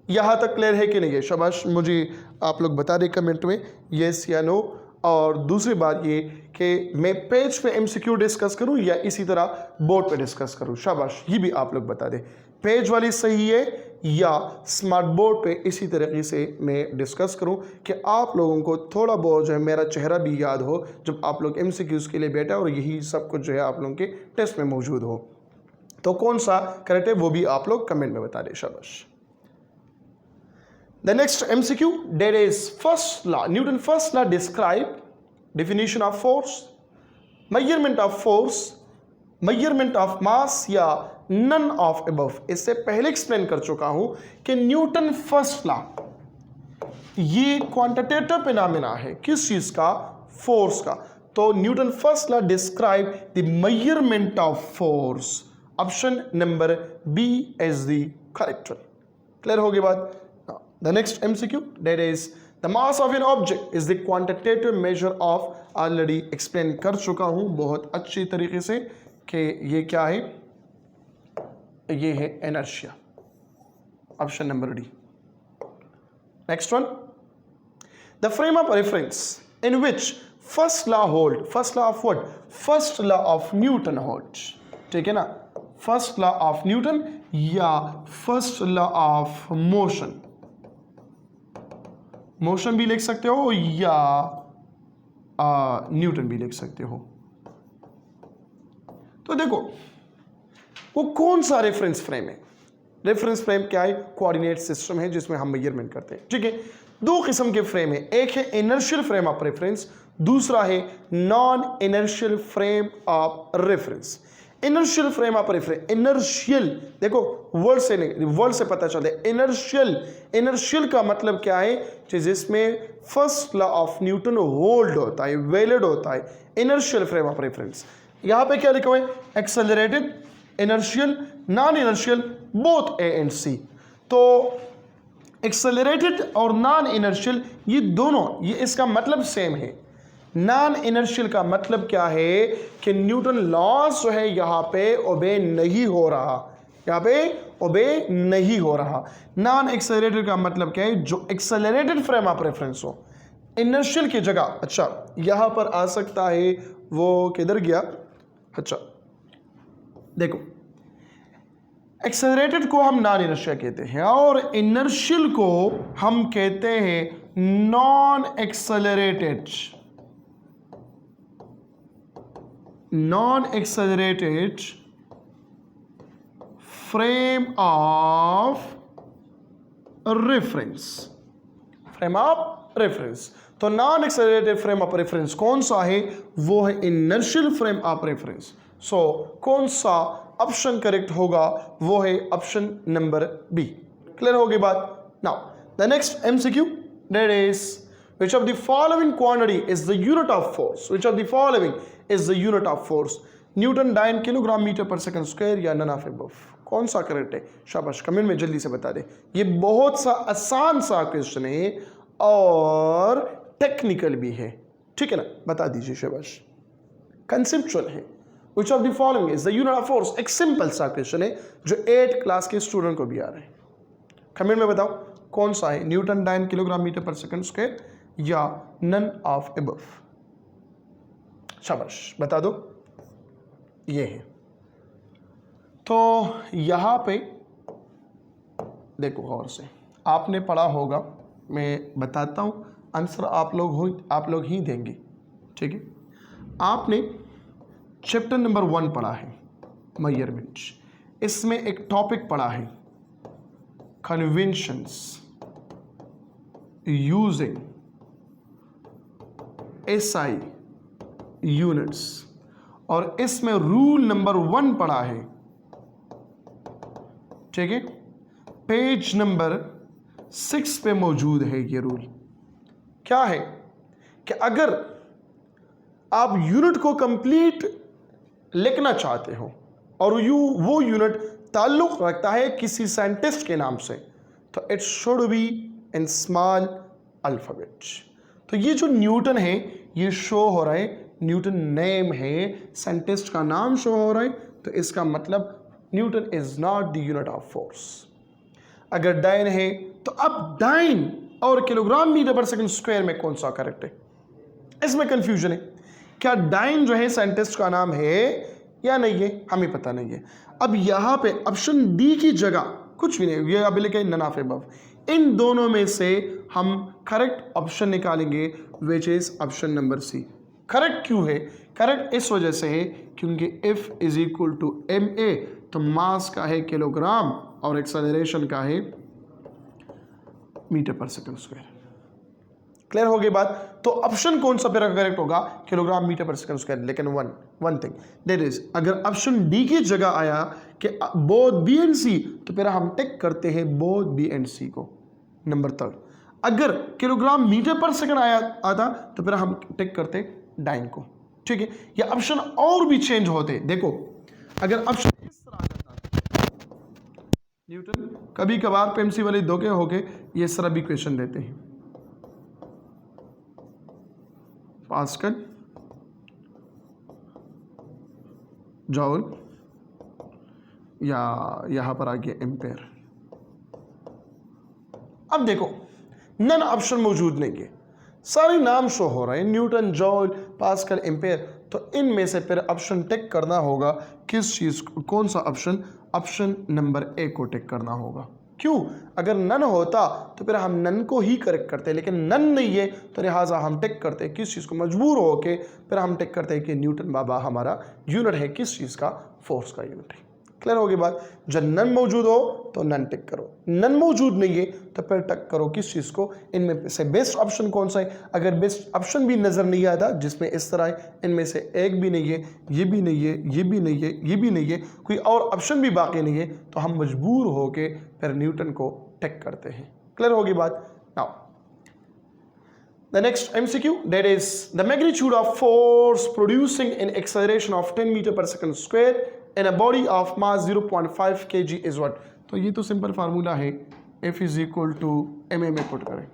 यहाँ तक क्लियर है कि नहीं है? शाबाश, मुझे आप लोग बता दें कमेंट में येस या नो। और दूसरी बात ये कि मैं पेज पे MCQ डिस्कस करूं या इसी तरह बोर्ड पे डिस्कस करूं, शाबाश, ये भी आप लोग बता दें। पेज वाली सही है या स्मार्ट बोर्ड पे इसी तरीके से मैं डिस्कस करूं कि आप लोगों को थोड़ा बहुत जो है मेरा चेहरा भी याद हो जब आप लोग MCQs के लिए बैठे और यही सब कुछ जो है आप लोगों के टेस्ट में मौजूद हो। तो कौन सा करेक्ट है वो भी आप लोग कमेंट में बता दें, शाबाश। The next MCQ, that is first law, Newton first law describe definition of force, measurement of force, measurement of mass या none of above। इससे पहले एक्सप्लेन कर चुका हूं कि न्यूटन फर्स्ट लॉ ये क्वांटिटेटिव फिनोमेना है, किस चीज का? फोर्स का। तो Newton first law describe the measurement of force. Option number B is the correct one. Clear हो गई बात? The next MCQ, that is the mass of an object is the quantitative measure of, already explain कर चुका हूं बहुत अच्छी तरीके से कि ये क्या है, ये है inertia। Option number D. Next one, the frame of reference in which first law hold, first law of what? First law of Newton holds, ठीक है ना? फर्स्ट लॉ ऑफ न्यूटन या first law of motion, motion भी लिख सकते हो या Newton भी लिख सकते हो। तो देखो वो कौन सा रेफरेंस फ्रेम है? रेफरेंस फ्रेम क्या है? कोऑर्डिनेट सिस्टम है जिसमें हम मेजरमेंट करते हैं, ठीक है। दो किस्म के फ्रेम है, एक है इनर्शियल फ्रेम ऑफ रेफरेंस, दूसरा है non inertial frame of reference. Inertial frame of reference, inertial देखो वर्ड से नहीं, वर्ड से पता चलता है इनर्शियल। इनर्शियल का मतलब क्या है? जिसमें first law of Newton hold होता है, वैलिड होता है, इनर्शियल फ्रेम ऑफ रेफरेंस। यहां पे क्या लिखा हुआ है? Accelerated, inertial, non inertial, both A and C. तो एक्सेलरेटेड और नॉन इनर्शियल ये दोनों, ये इसका मतलब सेम है। नॉन इनर्शियल का मतलब क्या है कि न्यूटन लॉस जो है यहाँ पे ओबे नहीं हो रहा, यहाँ पे ओबे नहीं हो रहा। नॉन एक्सेलरेटेड का मतलब क्या है? जो एक्सेलरेटेड फ्रेम ऑफ रेफरेंस हो, इनर्शियल की जगह। अच्छा यहाँ पर आ सकता है, वो किधर गया? अच्छा देखो, एक्सेलरेटेड को हम नॉन इनर्शियल कहते हैं और इनर्शियल को हम कहते हैं non accelerated, non-accelerated frame of reference, frame of reference. तो non accelerated frame of reference कौन सा है? वो है inertial frame of reference. So कौन सा ऑप्शन करेक्ट होगा? वो है ऑप्शन नंबर बी। क्लियर होगी बात? Now the next MCQ, that is which of the following quantity is the unit of force? Which of the following is the unit of force? Newton dyne kilogram metre per second square या none of above? कौन सा correct है? शाबाश, comment में जल्दी से बता दे। ये बहुत सा आसान सा क्वेश्चन है और टेक्निकल भी है, ठीक है ना? बता दीजिए शाबाश। कंसेप्चुअल है। Which of the following is the unit of force? एक सिंपल सा क्वेश्चन है जो 8 क्लास के स्टूडेंट को भी आ रहा है। कमेंट में बताओ कौन सा है? Newton dyne kilogram metre per second square या नन ऑफ अबव? शाबाश, बता दो। ये है। तो यहां पे देखो गौर से, आपने पढ़ा होगा, मैं बताता हूं, आंसर आप लोग ही देंगे, ठीक है? आपने चैप्टर नंबर 1 पढ़ा है मेजरमेंट्स। इसमें एक टॉपिक पढ़ा है कन्वेंशंस यूजिंग SI यूनिट्स, और इसमें रूल नंबर 1 पढ़ा है, ठीक है? पेज नंबर 6 पे मौजूद है ये रूल। क्या है कि अगर आप यूनिट को कंप्लीट लिखना चाहते हो और वो यूनिट ताल्लुक रखता है किसी साइंटिस्ट के नाम से, तो it should be in small alphabet. तो ये जो न्यूटन है ये शो हो रहा है, न्यूटन नेम है, साइंटिस्ट का नाम शो हो रहा है, तो इसका मतलब Newton is not the unit of force. अगर डाइन है तो अब डाइन और kilogram metre per second square में कौन सा करेक्ट है? इसमें कंफ्यूजन है। क्या डाइन जो है साइंटिस्ट का नाम है या नहीं है? हमें पता नहीं है। अब यहां पे ऑप्शन डी की जगह कुछ भी नहीं, ये अभी लिखे नन ऑफ अबव। इन दोनों में से हम करेक्ट ऑप्शन निकालेंगे, which is option number C. Correct क्यों है? करेक्ट इस वजह से है क्योंकि F is equal to ma, तो मास का है किलोग्राम और एक्सेलरेशन का है metre per second square. Clear हो गई बात? तो ऑप्शन कौन सा फिर करेक्ट होगा? Kilogram metre per second square. लेकिन वन थिंग दैट इज, अगर ऑप्शन डी की जगह आया कि बोथ बी एंड सी, तो फिर हम टिक करते हैं बोथ बी एंड सी को, नंबर 3। अगर किलोग्राम मीटर पर सेकंड आता तो फिर हम टिक करते डाइन को, ठीक है? या ऑप्शन और भी चेंज होते। देखो अगर ऑप्शन इस तरह आ जाता, न्यूटन कभी कभार पेमसी वाले धोखे होके ये इस तरह भी क्वेश्चन देते हैं, पास्कल, जॉल, या यहां पर आ गया एम्पेयर। अब देखो नन ऑप्शन मौजूद नहीं है, सारे नाम शो हो रहे हैं, न्यूटन, जॉल, पास्कल, एम्पेयर। तो इनमें से फिर ऑप्शन टिक करना होगा किस चीज को? कौन सा ऑप्शन? ऑप्शन नंबर ए को टिक करना होगा। क्यों? अगर नन होता तो फिर हम नन को ही करेक्ट करते, लेकिन नन नहीं है तो लिहाजा हम टिक करते किस चीज़ को? मजबूर होके फिर हम टिक करते हैं कि न्यूटन बाबा हमारा यूनिट है किस चीज़ का? फोर्स का यूनिट है। क्लियर होगी बात? जब नन मौजूद हो तो नन टिक करो, नन मौजूद नहीं है तो फिर टिक करो किस चीज़ को? इनमें से बेस्ट ऑप्शन कौन सा है? अगर बेस्ट ऑप्शन भी नज़र नहीं आता जिसमें इस तरह है, इनमें से एक भी नहीं है, ये भी नहीं है, ये भी नहीं है, ये भी नहीं है, कोई और ऑप्शन भी बाकी नहीं है, तो हम मजबूर होके फिर न्यूटन को टिक करते हैं। क्लियर होगी बात? Now the next MCQ, that is the magnitude of force producing an acceleration of 10 meter per second square in a body of mass 0.5 kg is what? तो ये तो सिंपल फार्मूला है, F is equal to ma में put करें,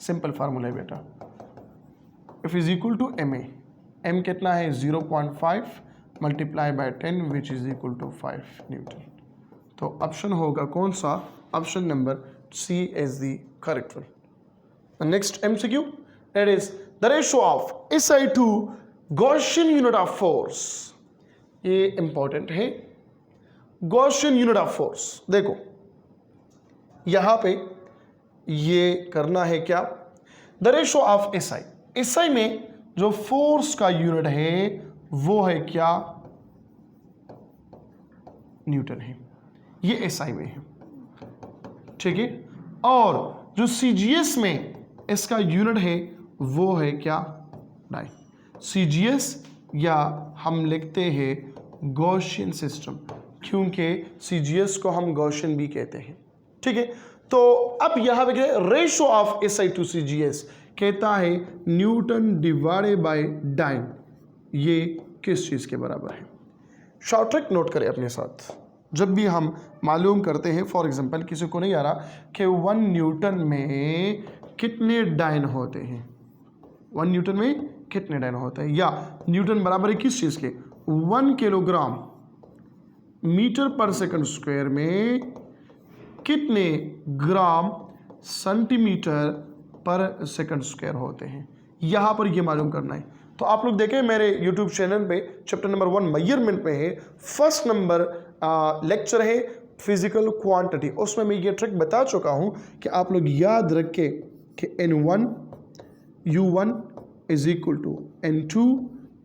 simple formula है बेटा। F is equal to ma, m कितना है? 0.5 multiply by 10 which is equal to 5 newton. तो ऑप्शन होगा कौन सा? Option number C is the correct one. Next MCQ, that is the ratio of SI to Gaussian unit of force। ये important है, Gaussian unit of force। देखो यहां पे ये करना है क्या? The ratio of SI, SI में जो फोर्स का यूनिट है वो है क्या? न्यूटन है, ये SI में है, ठीक है? और जो CGS में इसका यूनिट है वो है क्या, डाइन। CGS या हम लिखते हैं गॉसियन सिस्टम, क्योंकि CGS को हम गॉसियन भी कहते हैं, ठीक है। तो अब यहां पे ratio of SI to CGS कहता है न्यूटन डिवाइडेड बाय डाइन, ये किस चीज के बराबर है। शॉर्ट ट्रिक नोट करें अपने साथ, जब भी हम मालूम करते हैं, फॉर एग्जांपल किसी को नहीं आ रहा कि 1 न्यूटन में कितने डाइन होते हैं, 1 न्यूटन में कितने डाइन होते हैं, या न्यूटन बराबर है किस चीज़ के, 1 kilogram metre per second square में कितने ग्राम सेंटीमीटर पर सेकंड स्क्वायर होते हैं, यहाँ पर ये मालूम करना है। तो आप लोग देखें मेरे YouTube चैनल पे चैप्टर नंबर 1 मेजरमेंट में है, फर्स्ट नंबर लेक्चर है फिजिकल क्वांटिटी, उसमें मैं ये ट्रिक बता चुका हूँ कि आप लोग याद रखें कि N1 U1 is equal to N2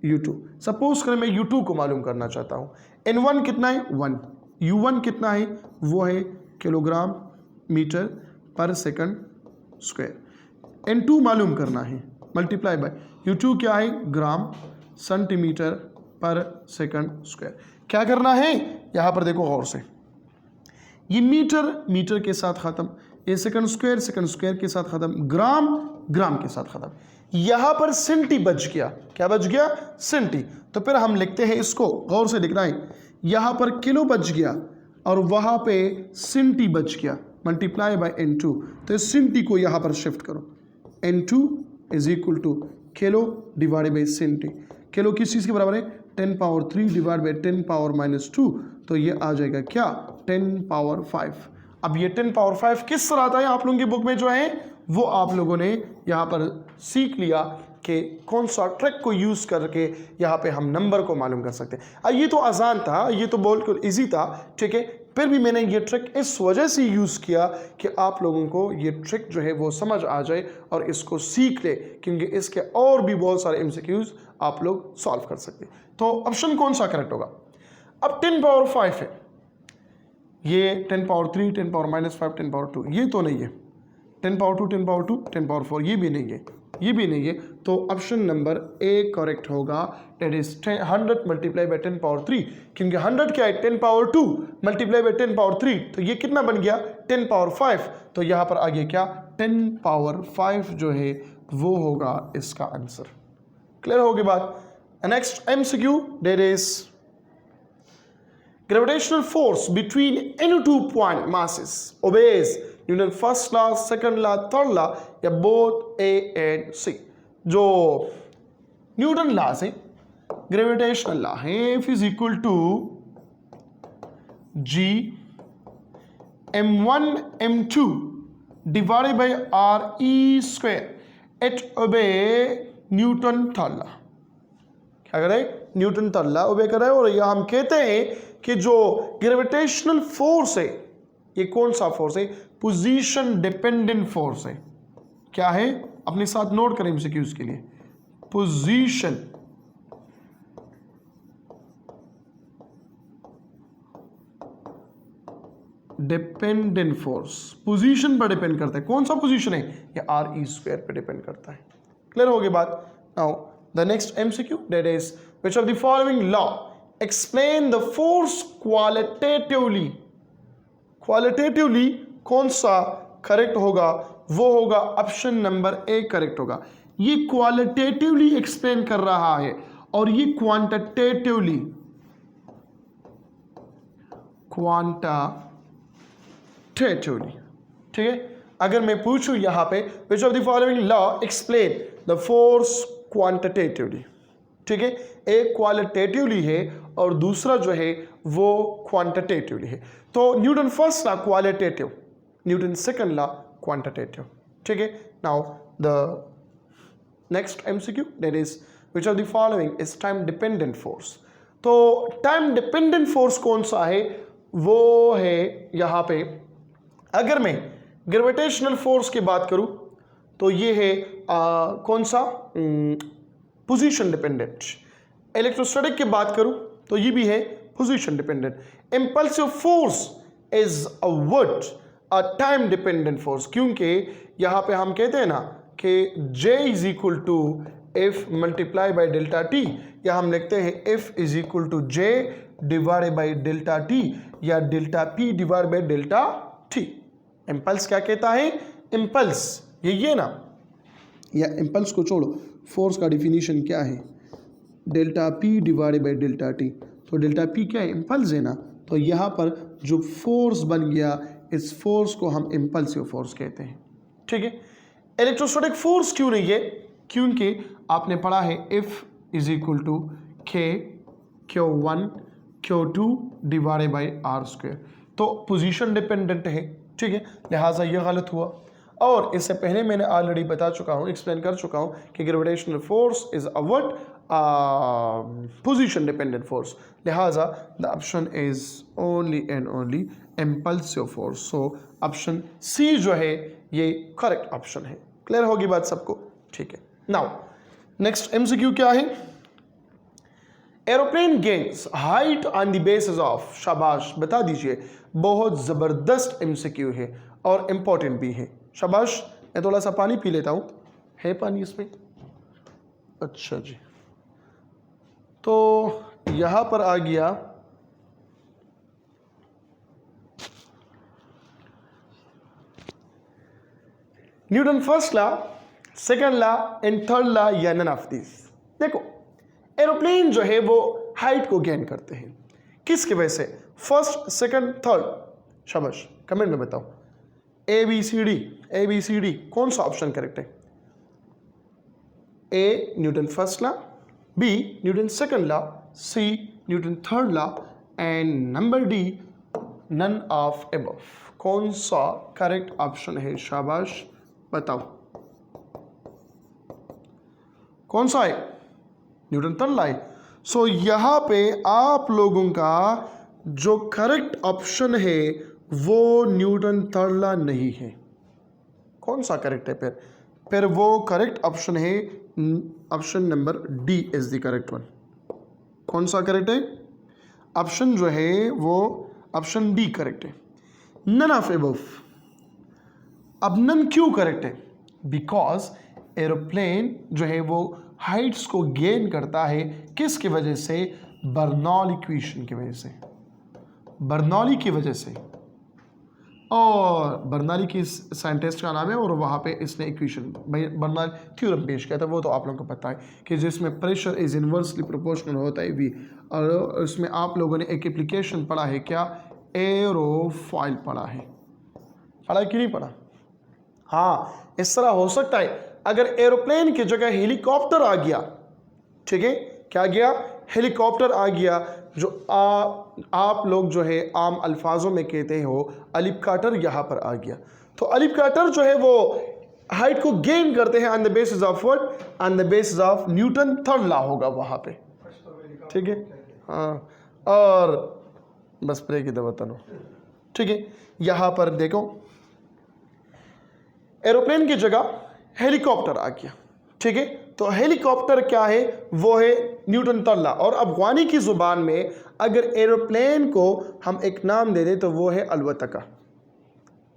U2। Suppose करें मैं U2 को मालूम करना चाहता हूँ, N1 कितना है 1, U1 कितना है वो है kilogram metre per second square, N2 मालूम करना है मल्टीप्लाई बाय U2 क्या है ग्राम सेंटीमीटर पर सेकंड स्क्वायर। क्या करना है यहाँ पर देखो गौर से, ये मीटर के साथ खत्म, ये सेकंड स्क्वायर के साथ खत्म, ग्राम के साथ खत्म, यहाँ पर सेंटी बच गया, क्या बच गया सेंटी। तो फिर हम लिखते हैं इसको, गौर से लिखना है, यहाँ पर किलो बच गया और वहाँ पे सेंटी बच गया, मल्टीप्लाई बाय N2। तो इस सेंटी को यहाँ पर शिफ्ट करो, N2 is equal to kilo divided by centi. Kilo किस चीज़ के बराबर है 10 पावर 3 डिवाइड बाई 10 पावर -2, तो ये आ जाएगा क्या 10 पावर 5। अब ये 10 पावर 5 किस तरह आता है आप लोगों की बुक में जो है वो आप लोगों ने यहाँ पर सीख लिया कि कौन सा ट्रिक को यूज़ करके यहाँ पे हम नंबर को मालूम कर सकते हैं। ये तो आसान था, ये तो बिल्कुल ईजी था, ठीक है, फिर भी मैंने ये ट्रिक इस वजह से यूज़ किया कि आप लोगों को ये ट्रिक जो है वो समझ आ जाए और इसको सीख ले, क्योंकि इसके और भी बहुत सारे MCQs आप लोग सॉल्व कर सकते हैं। तो ऑप्शन कौन सा करेक्ट होगा। अब 10 पावर 5 है, ये 10 पावर 3 10 पावर -5 10 पावर 2, ये तो नहीं है, 10 पावर 2 10 पावर 2 10 पावर 4 ये भी नहीं है, ये भी नहीं है। तो ऑप्शन नंबर ए करेक्ट होगा, that is 100 multiply by 10 power 3, क्योंकि 100 क्या है 10 पावर 2 मल्टीप्लाई बाई 10 पावर 3, तो ये कितना बन गया 10 पावर 5। तो यहाँ पर आ गया क्या 10 पावर 5 जो है वो होगा इसका आंसर। क्लियर होगी बात। Next MCQ, that is gravitational force between any two point masses obeys Newton first law, second law, third law या बोथ A and C। जो न्यूटन लॉ से ग्रेविटेशनल लॉ है, F is equal to G m1 m2 divided by RE square it obey Newton third law. क्या करे Newton third law ओबे करे, और यह हम कहते हैं कि जो ग्रेविटेशनल फोर्स है ये कौन सा फोर्स है, पोजीशन डिपेंडेंट फोर्स है। क्या है अपने साथ नोट करें MCQs के लिए, पोजीशन डिपेंडेंट फोर्स, पोजीशन पर डिपेंड करता है। कौन सा पोजीशन है, ये RE स्क्वायर पे डिपेंड करता है। क्लियर होगी बात। Now the next MCQ, that is which of the following law explain the force qualitatively. Qualitatively कौन सा करेक्ट होगा, वो होगा ऑप्शन नंबर ए करेक्ट होगा। ये क्वालिटेटिवली एक्सप्लेन कर रहा है और ये क्वांटिटेटिवली, ठीक है। अगर मैं पूछूं यहां पे विच of the following law explain the force quantitatively, ठीक है, एक क्वालिटेटिवली है और दूसरा जो है वो क्वांटिटेटिवली है। तो Newton first law qualitative, Newton second law quantitative, ठीक है। Now the next MCQ, that is which of the following is time dependent force. तो टाइम डिपेंडेंट फोर्स कौन सा है, वो है यहाँ पे, अगर मैं ग्रेविटेशनल फोर्स की बात करूं तो ये है कौन सा पोजीशन डिपेंडेंट। इलेक्ट्रोस्टैटिक की बात करूं तो ये भी है position dependent. Impulsive force is a what a time dependent force, क्योंकि यहाँ पे हम कहते हैं ना कि J is equal to F multiply by delta T, या हम लिखते हैं F is equal to J divided by delta T, या delta P divided by delta T. Impulse क्या कहता है? इम्पल्स ये ना, या इम्पल्स को छोड़ो, फोर्स का डिफिनीशन क्या है? Delta P divided by delta T. तो डेल्टा P क्या है? इम्पल्स है ना। तो यहाँ पर जो फोर्स बन गया, इस फोर्स को हम इम्पल्सिव फोर्स कहते हैं। ठीक है। इलेक्ट्रोस्टैटिक फोर्स क्यों नहीं है? क्योंकि आपने पढ़ा है F is equal to K Q1 Q2 divided by R square. तो पोजीशन डिपेंडेंट है, ठीक है, लिहाजा ये गलत हुआ। और इससे पहले मैंने ऑलरेडी बता चुका हूँ, एक्सप्लेन कर चुका हूँ कि gravitational force is a what? Position dependent force. लिहाजा the option is only and only impulsive force. So option C जो है ये करेक्ट ऑप्शन है। क्लियर होगी बात सबको? ठीक है। नाउ नेक्स्ट एमसीक्यू क्या है? Aeroplane gains height on the basis of, शाबाश, बता दीजिए, बहुत जबरदस्त एमसीक्यू है और इंपॉर्टेंट भी है। शाबाश। मैं थोड़ा सा पानी पी लेता हूं, है पानी इसमें? अच्छा जी। तो यहां पर आ गया Newton first law, second law and third law, या नन ऑफ दिस। देखो, एरोप्लेन जो है वो हाइट को गेन करते हैं, किसकी वजह से? First, second, third. शाबाश, कमेंट में बताओ। ABCD कौन सा ऑप्शन करेक्ट है? A Newton first law, B Newton second law, C Newton third law, and number D none of above. कौन सा करेक्ट ऑप्शन है? शाबाश, बताओ कौन सा है? न्यूटन थर्ड लॉ है। सो यहां पे आप लोगों का जो करेक्ट ऑप्शन है वो न्यूटन थर्ड लॉ नहीं है। कौन सा करेक्ट है? फिर वो करेक्ट ऑप्शन है option number D is the correct one. कौन सा करेक्ट है? ऑप्शन जो है वो ऑप्शन डी करेक्ट है, नन ऑफ अबव। अब नन क्यों करेक्ट है? बिकॉज एरोप्लेन जो है वो हाइट्स को गेन करता है, किसकी वजह से? बर्नौली इक्वेशन की वजह से, बर्नौली की वजह से। और बर्नौली की साइंटिस्ट का नाम है, और वहाँ पे इसने इक्वेशन बर्नौली थ्योरम पेश किया था, वो तो आप लोगों को पता है कि जिसमें प्रेशर इज इन्वर्सली प्रोपोर्शनल होता है भी। और उसमें आप लोगों ने एक एप्लीकेशन पढ़ा है, क्या? एरोफॉइल पढ़ा है, पढ़ा कि नहीं पढ़ा? हाँ, इस तरह हो सकता है अगर एरोप्लेन की जगह हेलीकॉप्टर आ गया, ठीक है, क्या गया? हेलीकॉप्टर आ गया, जो आप लोग जो है आम अल्फाजों में कहते हो हेलीकॉप्टर, यहाँ पर आ गया। तो हेलीकॉप्टर जो है वो हाइट को गेन करते हैं on the basis of what? On the basis of Newton third law होगा वहाँ पे, ठीक है। हाँ, और बस प्रे की दवा तनो, ठीक है। यहाँ पर देखो, एरोप्लेन की जगह हेलीकॉप्टर आ गया, ठीक है। तो हेलीकॉप्टर क्या है? वो है न्यूटन थर्ड लॉ। और अफगानी की जुबान में अगर एरोप्लेन को हम एक नाम दे दें तो वो है अलवतका,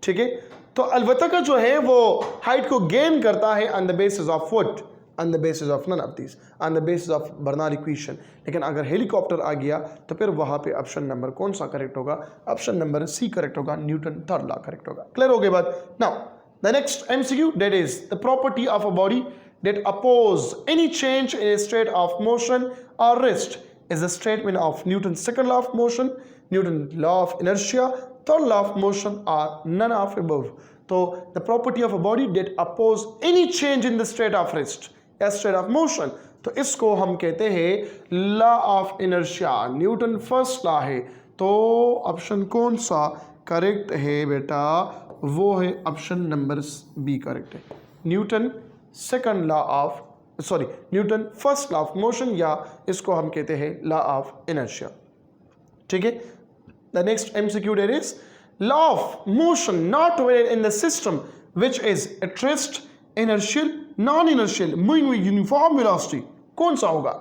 ठीक है। तो अलवतका जो है वो हाइट को गेन करता है on the basis of what? On the basis of none of this, on the basis of Bernoulli equation. लेकिन अगर हेलीकॉप्टर आ गया तो फिर वहां पे ऑप्शन नंबर कौन सा करेक्ट होगा? ऑप्शन नंबर सी करेक्ट होगा, न्यूटन थर्ड लॉ करेक्ट होगा। क्लियर हो गई बात? Now the next MCQ, that is the property of a body that oppose any change in a state of motion or rest is the statement of Newton's second law of motion, Newton's law of inertia, third law of motion, or none of above. So the property of a body that oppose any change in the state of rest या state of motion, तो इसको हम कहते हैं law of inertia. Newton first law है, तो option कौन सा करेक्ट है बेटा? वो है ऑप्शन नंबर बी करेक्ट है, Newton second law of, sorry, Newton first law of motion, या इसको हम कहते हैं लॉ ऑफ इनर्शिया, ठीक है। The next MCQ there is law of motion not variate in the system which is at rest, inertial, non inertial, moving with uniform velocity. कौन सा होगा?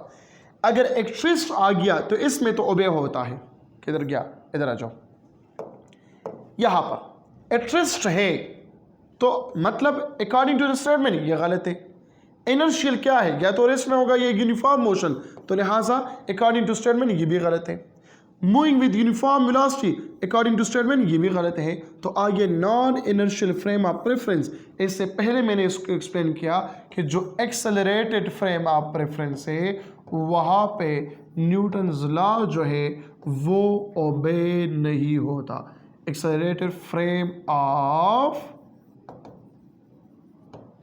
अगर एक ट्विस्ट आ गया तो इसमें तो ओबे होता है। किधर गया? इधर आ जाओ। यहां पर एट रेस्ट है, तो मतलब अकॉर्डिंग टू द स्टेटमेंट ये गलत है। इनर्शियल क्या है, या तो रेस्ट में होगा या यूनिफॉर्म मोशन, तो लिहाजा अकॉर्डिंग टू स्टेटमेंट ये भी गलत है। Moving with uniform velocity according to statement ये भी गलत है। तो आगे non inertial frame of preference, इससे पहले मैंने इसको एक्सप्लेन किया कि जो एक्सेलरेटेड फ्रेम ऑफ प्रेफरेंस है वहाँ पे न्यूटन्स लॉ जो है वो ओबे नहीं होता। एक्सेलरेटेड फ्रेम ऑफ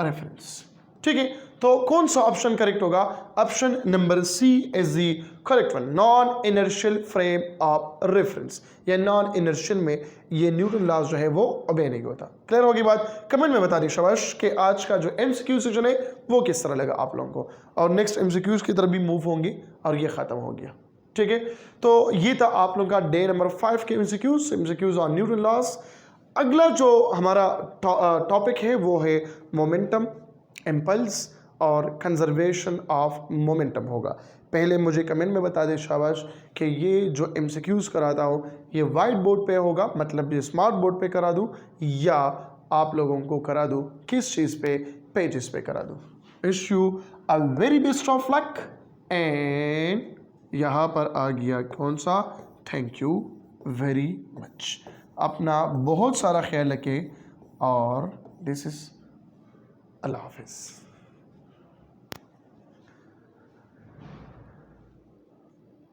रेफरेंस, ठीक है। तो कौन सा ऑप्शन करेक्ट होगा? Option number C is the correct one, non inertial frame of reference. या नॉन इनर्शियल में ये न्यूटन लॉज जो है वो ओबे नहीं होता। क्लियर होगी बात? कमेंट में बता दी शाबाश कि आज का जो एमसीक्यू सेशन है वो किस तरह लगा आप लोगों को, और नेक्स्ट एमसीक्यूज की तरफ भी मूव होंगे और ये खत्म हो गया, ठीक है। तो ये था आप लोगों का डे नंबर 5 के एमसीक्यूज ऑन न्यूटन लॉज। अगला जो हमारा टॉपिक है वो है मोमेंटम, इम्पल्स और कंजर्वेशन ऑफ मोमेंटम होगा। पहले मुझे कमेंट में बता दे शाबाश कि ये जो एमसीक्यूज कराता हूँ ये वाइट बोर्ड पे होगा, मतलब ये स्मार्ट बोर्ड पे करा दूँ या आप लोगों को करा दूँ किस चीज़ पे, पेजेस पे करा दूँ। Wish you a very best of luck. And यहाँ पर आ गया कौन सा, थैंक यू वेरी मच। अपना बहुत सारा ख्याल रखें और दिस इज़ अल्लाह हाफिज़।